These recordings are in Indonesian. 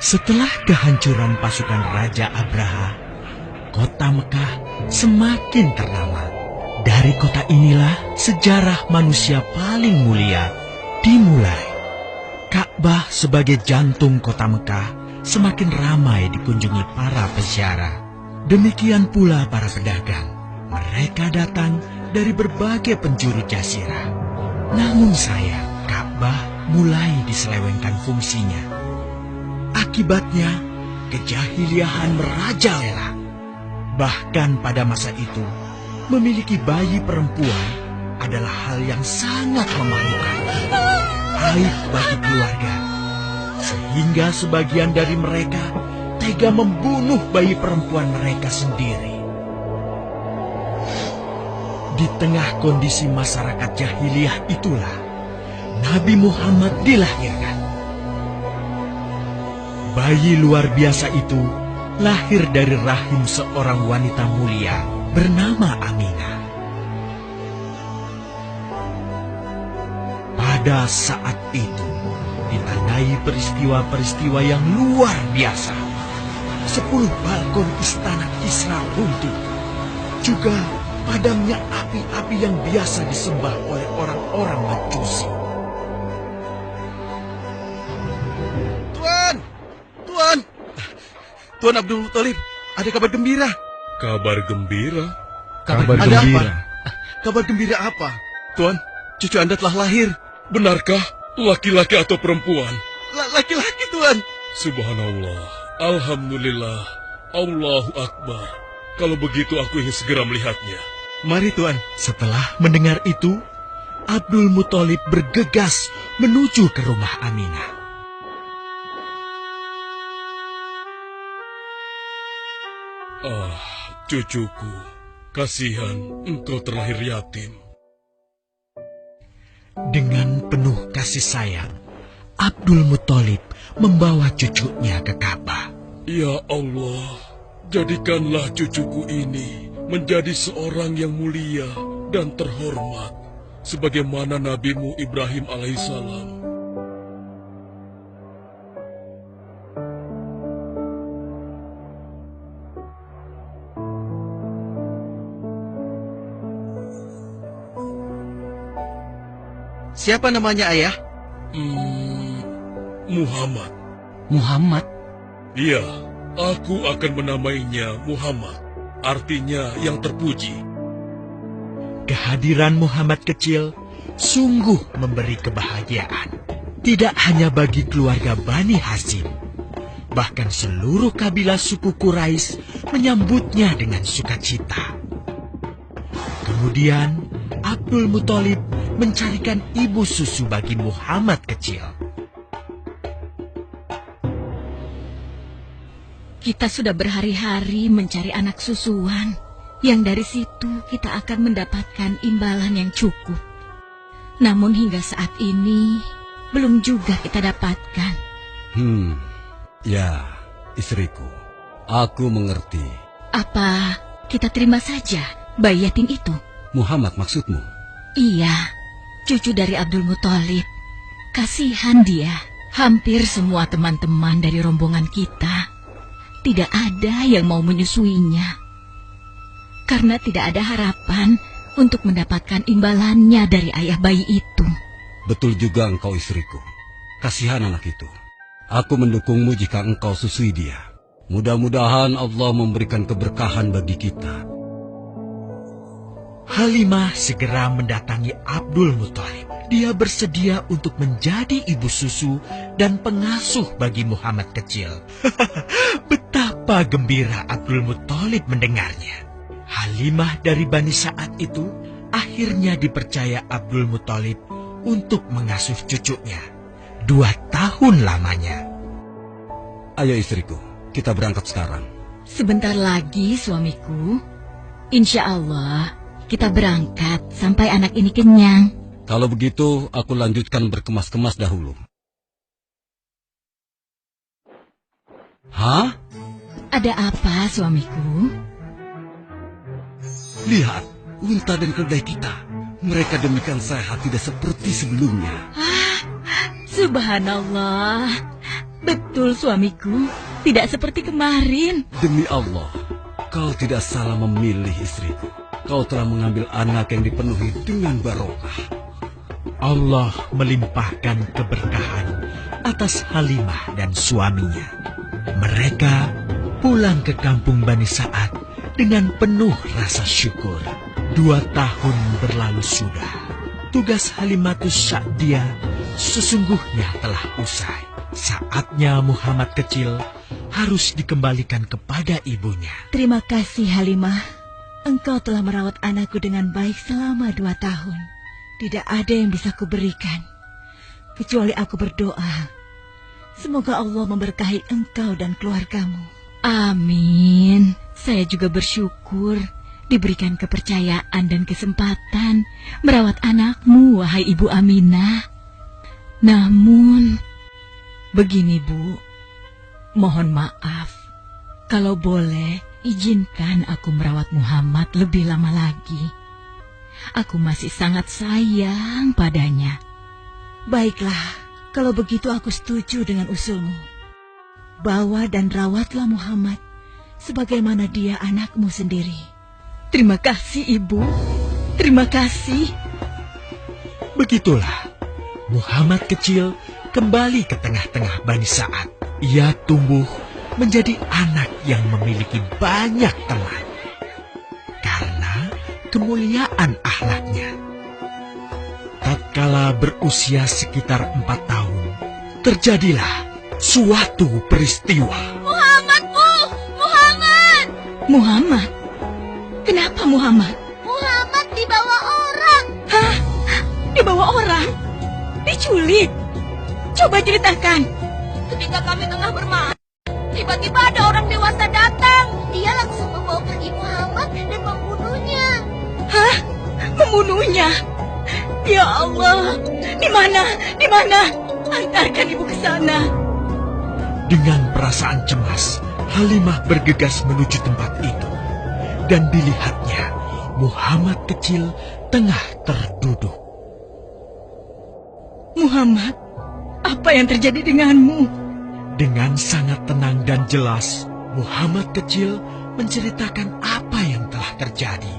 Setelah kehancuran pasukan Raja Abraha, kota Mekah semakin ternama. Dari kota inilah sejarah manusia paling mulia dimulai. Ka'bah sebagai jantung kota Mekah semakin ramai dikunjungi para peziarah. Demikian pula para pedagang. Mereka datang dari berbagai penjuru jazirah. Namun sayang, Ka'bah mulai diselewengkan fungsinya. Akibatnya, kejahiliahan merajalela. Bahkan pada masa itu, memiliki bayi perempuan adalah hal yang sangat memalukan. Aib bagi keluarga. Sehingga sebagian dari mereka tega membunuh bayi perempuan mereka sendiri. Di tengah kondisi masyarakat jahiliyah itulah Nabi Muhammad dilahirkan. Bayi luar biasa itu lahir dari rahim seorang wanita mulia bernama Aminah. Pada saat itu ditandai peristiwa-peristiwa yang luar biasa. 10 balkon istana Kisra runtuh. Juga padamnya api-api yang biasa disembah oleh orang-orang Majusi. Tuan Abdul Muthalib, ada kabar gembira. Kabar gembira? Kabar gembira? Kabar gembira apa? Tuan, cucu Anda telah lahir. Benarkah? Laki-laki atau perempuan? Laki-laki, Tuan. Subhanallah, Alhamdulillah, Allahu Akbar. Kalau begitu aku ingin segera melihatnya. Mari, Tuan. Setelah mendengar itu, Abdul Muthalib bergegas menuju ke rumah Aminah. Ah, cucuku, kasihan engkau terlahir yatim. Dengan penuh kasih sayang, Abdul Muthalib membawa cucunya ke Ka'bah. Ya Allah, jadikanlah cucuku ini menjadi seorang yang mulia dan terhormat, sebagaimana Nabimu Ibrahim alaihissalam. Siapa namanya, Ayah? Muhammad. Muhammad? Iya, aku akan menamainya Muhammad. Artinya yang terpuji. Kehadiran Muhammad kecil sungguh memberi kebahagiaan. Tidak hanya bagi keluarga Bani Hashim. Bahkan seluruh kabilah suku Quraisy menyambutnya dengan sukacita. Kemudian Abdul Muthalib mencarikan ibu susu bagi Muhammad kecil. Kita sudah berhari-hari mencari anak susuan, yang dari situ kita akan mendapatkan imbalan yang cukup. Namun hingga saat ini, belum juga kita dapatkan. Ya, istriku, aku mengerti. Apa kita terima saja bayi yatim itu? Muhammad maksudmu? Iya, cucu dari Abdul Muthalib. Kasihan dia. Hampir semua teman-teman dari rombongan kita tidak ada yang mau menyusuinya. Karena tidak ada harapan untuk mendapatkan imbalannya dari ayah bayi itu. Betul juga engkau, istriku. Kasihan anak itu. Aku mendukungmu jika engkau susui dia. Mudah-mudahan Allah memberikan keberkahan bagi kita. Halimah segera mendatangi Abdul Muthalib. Dia bersedia untuk menjadi ibu susu dan pengasuh bagi Muhammad kecil. Betapa gembira Abdul Muthalib mendengarnya. Halimah dari Bani Sa'ad itu akhirnya dipercaya Abdul Muthalib untuk mengasuh cucunya 2 tahun lamanya. Ayo istriku, kita berangkat sekarang. Sebentar lagi suamiku. Insya Allah kita berangkat sampai anak ini kenyang. Kalau begitu, aku lanjutkan berkemas-kemas dahulu. Hah? Ada apa, suamiku? Lihat, unta dan keledai kita. Mereka demikian sehat, tidak seperti sebelumnya. Subhanallah. Betul, suamiku. Tidak seperti kemarin. Demi Allah, kau tidak salah memilih istriku. Kau telah mengambil anak yang dipenuhi dengan barokah. Allah melimpahkan keberkahan atas Halimah dan suaminya. Mereka pulang ke kampung Bani Sa'ad dengan penuh rasa syukur. 2 tahun berlalu sudah. Tugas Halimatus Sa'diyah sesungguhnya telah usai. Saatnya Muhammad kecil harus dikembalikan kepada ibunya. Terima kasih Halimah. Engkau telah merawat anakku dengan baik selama 2 tahun. Tidak ada yang bisa kuberikan, kecuali aku berdoa. Semoga Allah memberkahi engkau dan keluargamu. Amin. Saya juga bersyukur diberikan kepercayaan dan kesempatan merawat anakmu, wahai Ibu Aminah. Namun, begini Bu, mohon maaf. Kalau boleh, izinkan aku merawat Muhammad lebih lama lagi. Aku masih sangat sayang padanya. Baiklah, kalau begitu aku setuju dengan usulmu. Bawa dan rawatlah Muhammad sebagaimana dia anakmu sendiri. Terima kasih, Ibu. Terima kasih. Begitulah, Muhammad kecil kembali ke tengah-tengah Bani Sa'ad. Ia tumbuh menjadi anak yang memiliki banyak teman. Karena kemuliaan akhlaknya. Tatkala berusia sekitar 4 tahun, terjadilah suatu peristiwa. Muhammad, Bu! Muhammad! Muhammad? Kenapa Muhammad? Muhammad dibawa orang. Hah? Dibawa orang? Diculik? Coba ceritakan. Ketika kami tengah bermain, tiba-tiba ada orang dewasa datang. Dia langsung membawa pergi Muhammad dan membunuhnya. Hah? Membunuhnya? Ya Allah, di mana? Di mana? Antarkan ibu ke sana. Dengan perasaan cemas, Halimah bergegas menuju tempat itu. Dan dilihatnya, Muhammad kecil tengah terduduk. Muhammad, apa yang terjadi denganmu? Dengan sangat tenang dan jelas, Muhammad kecil menceritakan apa yang telah terjadi.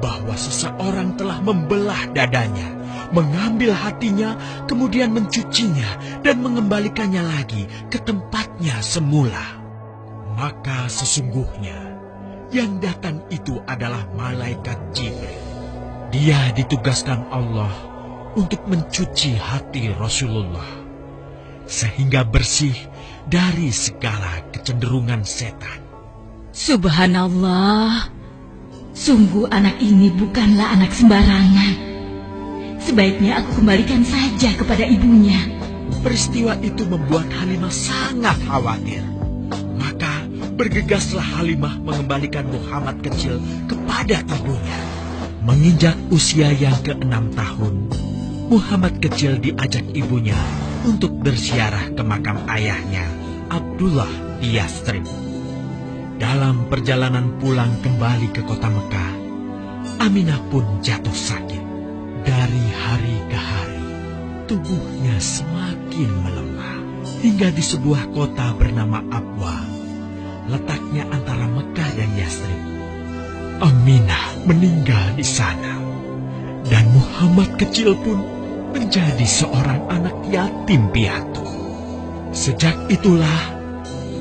Bahwa seseorang telah membelah dadanya, mengambil hatinya, kemudian mencucinya dan mengembalikannya lagi ke tempatnya semula. Maka sesungguhnya yang datang itu adalah malaikat Jibril. Dia ditugaskan Allah untuk mencuci hati Rasulullah sehingga bersih dari segala kecenderungan setan. Subhanallah. Sungguh anak ini bukanlah anak sembarangan. Sebaiknya aku kembalikan saja kepada ibunya. Peristiwa itu membuat Halimah sangat khawatir. Maka bergegaslah Halimah mengembalikan Muhammad kecil kepada ibunya. Menginjak usia yang ke-6 tahun, Muhammad kecil diajak ibunya untuk berziarah ke makam ayahnya, Abdullah di Yathrib. Dalam perjalanan pulang kembali ke kota Mekah, Aminah pun jatuh sakit. Dari hari ke hari, tubuhnya semakin melemah. Hingga di sebuah kota bernama Abwa, letaknya antara Mekah dan Yathrib, Aminah meninggal di sana. Dan Muhammad kecil pun menjadi seorang anak yatim piatu. Sejak itulah,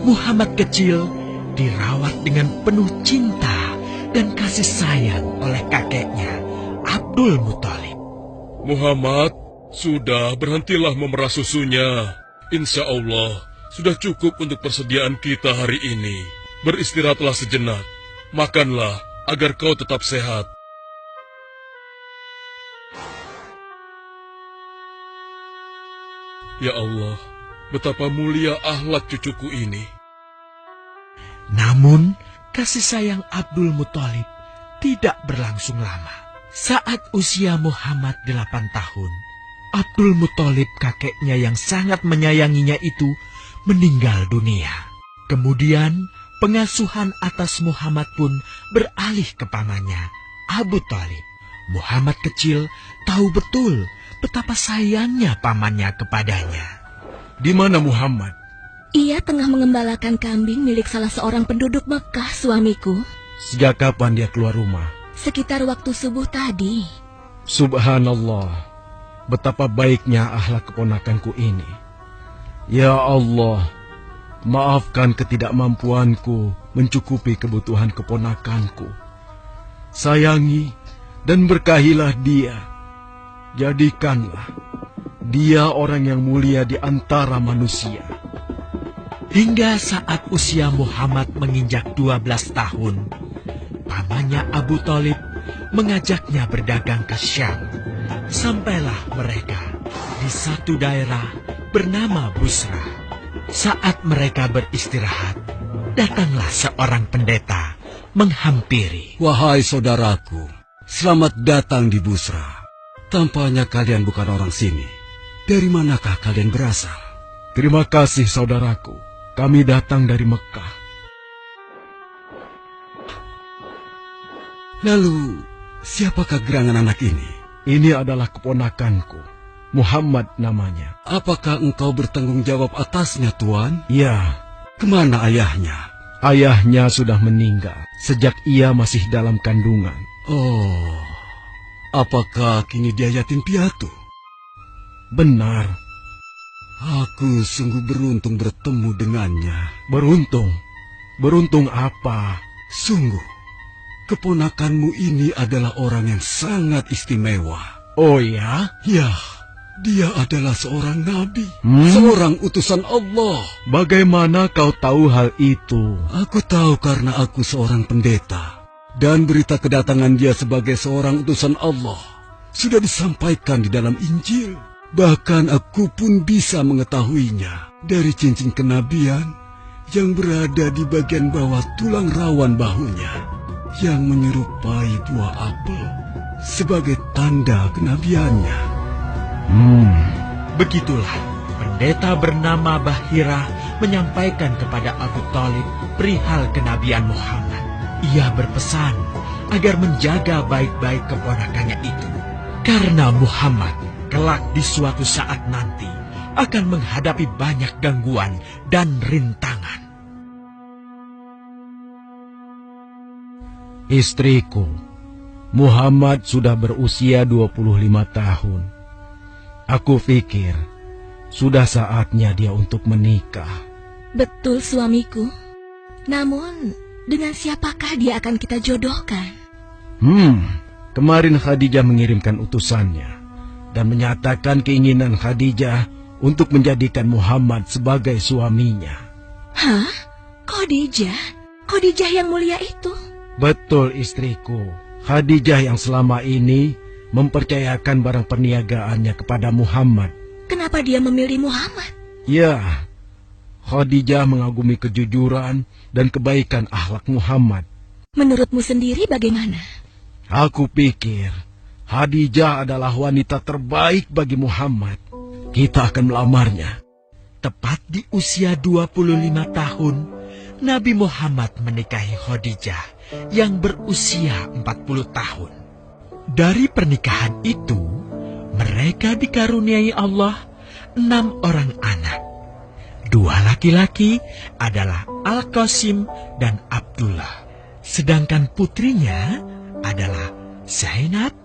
Muhammad kecil dirawat dengan penuh cinta dan kasih sayang oleh kakeknya, Abdul Muthalib. Muhammad, sudah berhentilah memerah susunya. Insya Allah, sudah cukup untuk persediaan kita hari ini. Beristirahatlah sejenak. Makanlah agar kau tetap sehat. Ya Allah, betapa mulia akhlak cucuku ini. Namun, kasih sayang Abdul Muthalib tidak berlangsung lama. Saat usia Muhammad 8 tahun, Abdul Muthalib kakeknya yang sangat menyayanginya itu meninggal dunia. Kemudian, pengasuhan atas Muhammad pun beralih ke pamannya, Abu Thalib. Muhammad kecil tahu betul betapa sayangnya pamannya kepadanya. Di mana Muhammad? Ia tengah mengembalakan kambing milik salah seorang penduduk Mekah, suamiku. Sejak kapan dia keluar rumah? Sekitar waktu subuh tadi. Subhanallah, betapa baiknya akhlak keponakanku ini. Ya Allah, maafkan ketidakmampuanku mencukupi kebutuhan keponakanku. Sayangi dan berkahilah dia. Jadikanlah dia orang yang mulia di antara manusia. Hingga saat usia Muhammad menginjak 12 tahun, pamannya Abu Thalib mengajaknya berdagang ke Syam. Sampailah mereka di satu daerah bernama Busra. Saat mereka beristirahat, datanglah seorang pendeta menghampiri. Wahai saudaraku, selamat datang di Busra. Tampaknya kalian bukan orang sini. Dari manakah kalian berasal? Terima kasih saudaraku. Kami datang dari Mekah. Lalu, siapakah gerangan anak ini? Ini adalah keponakanku. Muhammad namanya. Apakah engkau bertanggung jawab atasnya, Tuan? Ya, Kemana ayahnya? ayahnya sudah meninggal sejak ia masih dalam kandungan. Oh, apakah kini dia yatim piatu? Benar, Aku sungguh beruntung bertemu dengannya. beruntung. Beruntung apa? Sungguh, keponakanmu ini adalah orang yang sangat istimewa. Oh ya? Ya, dia adalah seorang nabi, Hmm? seorang utusan Allah. Bagaimana kau tahu hal itu? Aku tahu karena aku seorang pendeta. Dan berita kedatangan dia sebagai seorang utusan Allah sudah disampaikan di dalam Injil. Bahkan aku pun bisa mengetahuinya dari cincin kenabian yang berada di bagian bawah tulang rawan bahunya yang menyerupai buah apel sebagai tanda kenabiannya. Begitulah pendeta bernama Bahira menyampaikan kepada Abu Thalib perihal kenabian Muhammad. Ia berpesan agar menjaga baik-baik keponakannya itu, karena Muhammad kelak di suatu saat nanti akan menghadapi banyak gangguan dan rintangan. Istriku, Muhammad sudah berusia 25 tahun. Aku pikir sudah saatnya dia untuk menikah. Betul, suamiku. Namun, dengan siapakah dia akan kita jodohkan? Kemarin Khadijah mengirimkan utusannya dan menyatakan keinginan Khadijah untuk menjadikan Muhammad sebagai suaminya. Hah? Khadijah? Khadijah yang mulia itu? Betul, istriku. Khadijah yang selama ini mempercayakan barang perniagaannya kepada Muhammad. Kenapa dia memilih Muhammad? Ya, Khadijah mengagumi kejujuran dan kebaikan akhlak Muhammad. Menurutmu sendiri bagaimana? Aku pikir Khadijah adalah wanita terbaik bagi Muhammad. Kita akan melamarnya. Tepat di usia 25 tahun, Nabi Muhammad menikahi Khadijah yang berusia 40 tahun. Dari pernikahan itu, mereka dikaruniai Allah 6 orang anak. 2 laki-laki adalah Al-Qasim dan Abdullah. Sedangkan putrinya adalah Zainab,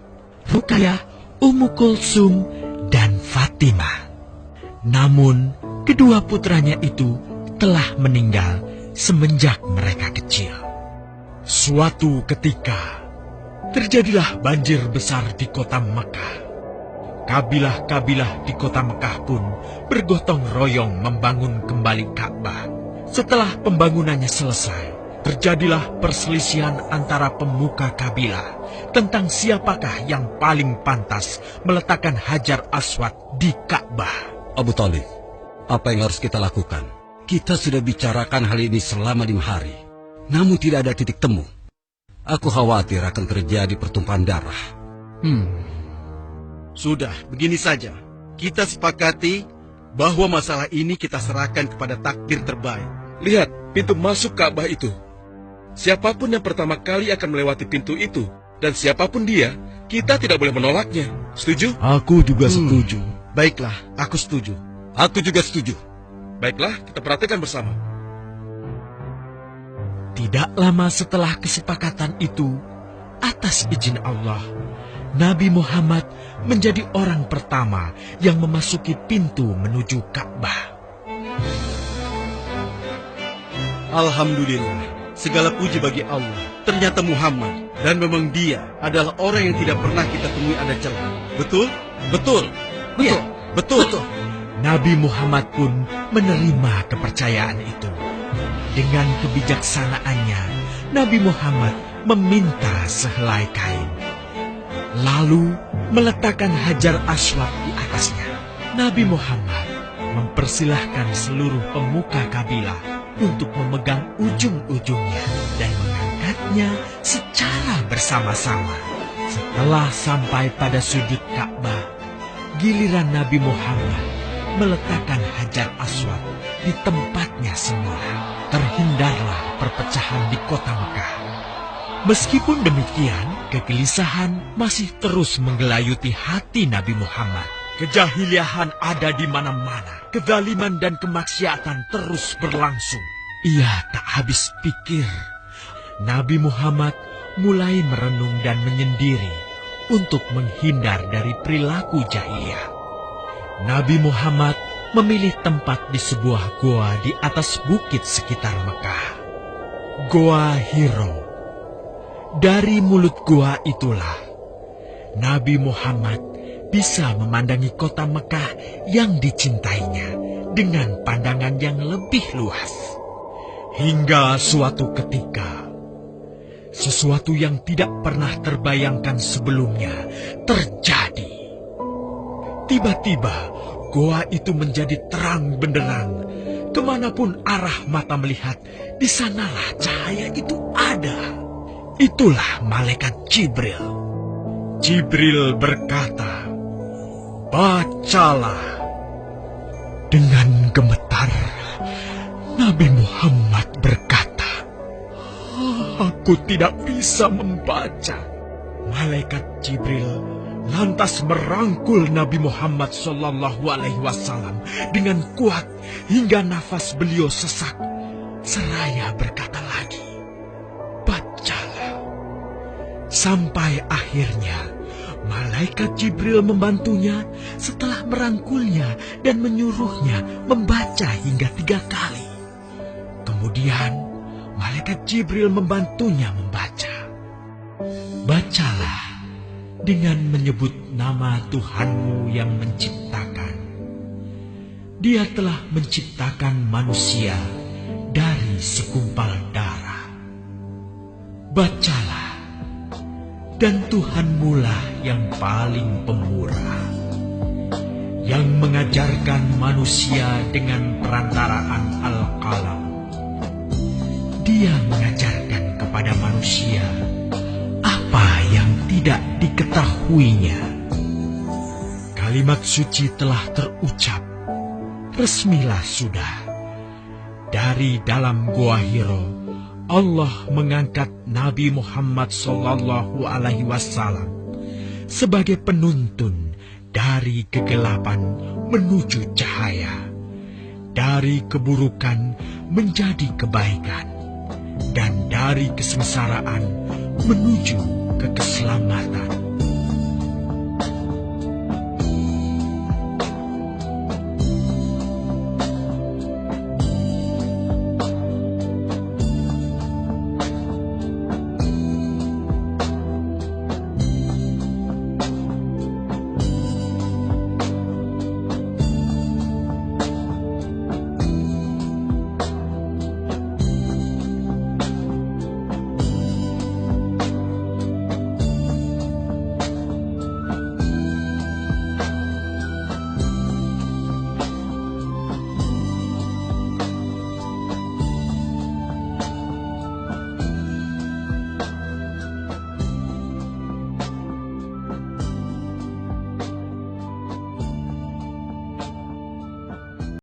Ruqayyah, Ummu Kulsum, dan Fatimah. Namun, kedua putranya itu telah meninggal semenjak mereka kecil. Suatu ketika, terjadilah banjir besar di kota Mekah. Kabilah-kabilah di kota Mekah pun bergotong royong membangun kembali Ka'bah. Setelah pembangunannya selesai, terjadilah perselisihan antara pemuka kabilah tentang siapakah yang paling pantas meletakkan Hajar Aswad di Ka'bah. Abu Thalib, apa yang harus kita lakukan? Kita sudah bicarakan hal ini selama 5 hari, namun tidak ada titik temu. Aku khawatir akan terjadi pertumpahan darah. Sudah, begini saja. Kita sepakati bahwa masalah ini kita serahkan kepada takdir terbaik. Lihat pintu masuk Ka'bah itu. Siapapun yang pertama kali akan melewati pintu itu, dan siapapun dia, kita tidak boleh menolaknya. Setuju? Aku juga setuju. Baiklah, aku setuju. Aku juga setuju. Baiklah, kita perhatikan bersama. Tidak lama setelah kesepakatan itu, atas izin Allah, Nabi Muhammad menjadi orang pertama yang memasuki pintu menuju Ka'bah. Alhamdulillah, segala puji bagi Allah. Ternyata Muhammad, dan memang dia adalah orang yang tidak pernah kita temui ada celah. Betul? Betul. Betul. Betul. Betul. Nabi Muhammad pun menerima kepercayaan itu. Dengan kebijaksanaannya, Nabi Muhammad meminta sehelai kain, lalu meletakkan Hajar Aswad di atasnya. Nabi Muhammad mempersilahkan seluruh pemuka kabilah untuk memegang ujung-ujungnya dan mengangkatnya secara bersama-sama. Setelah sampai pada sudut Ka'bah, giliran Nabi Muhammad meletakkan Hajar Aswad di tempatnya semula. Terhindarlah perpecahan di kota Mekah. Meskipun demikian, kegelisahan masih terus menggelayuti hati Nabi Muhammad. Kejahiliahan ada di mana-mana. Kezaliman dan kemaksiatan terus berlangsung. Ia tak habis pikir. Nabi Muhammad mulai merenung dan menyendiri untuk menghindar dari perilaku jahiliyah. Nabi Muhammad memilih tempat di sebuah goa di atas bukit sekitar Mekah. Goa Hiro. Dari mulut goa itulah Nabi Muhammad bisa memandangi kota Mekah yang dicintainya dengan pandangan yang lebih luas. Hingga suatu ketika, sesuatu yang tidak pernah terbayangkan sebelumnya terjadi. Tiba-tiba, goa itu menjadi terang benderang. Kemanapun arah mata melihat, di sanalah cahaya itu ada. Itulah malaikat Jibril. Jibril berkata, "Bacalah." Dengan gemetar, Nabi Muhammad berkata, "Aku tidak bisa membaca." Malaikat Jibril lantas merangkul Nabi Muhammad SAW dengan kuat hingga nafas beliau sesak. Seraya berkata lagi, "Bacalah." Sampai akhirnya malaikat Jibril membantunya setelah merangkulnya dan menyuruhnya membaca hingga 3 kali. Kemudian malaikat Jibril membantunya membaca. "Bacalah dengan menyebut nama Tuhanmu yang menciptakan. Dia telah menciptakan manusia dari segumpal darah. Bacalah, dan Tuhanmu lah yang paling pemurah, yang mengajarkan manusia dengan perantaraan Al-Qalam. Dia mengajarkan kepada manusia apa yang tidak diketahuinya." Kalimat suci telah terucap. Resmilah sudah. Dari dalam Goa Hiro, Allah mengangkat Nabi Muhammad SAW sebagai penuntun dari kegelapan menuju cahaya, dari keburukan menjadi kebaikan, dan dari kesengsaraan menuju ke keselamatan.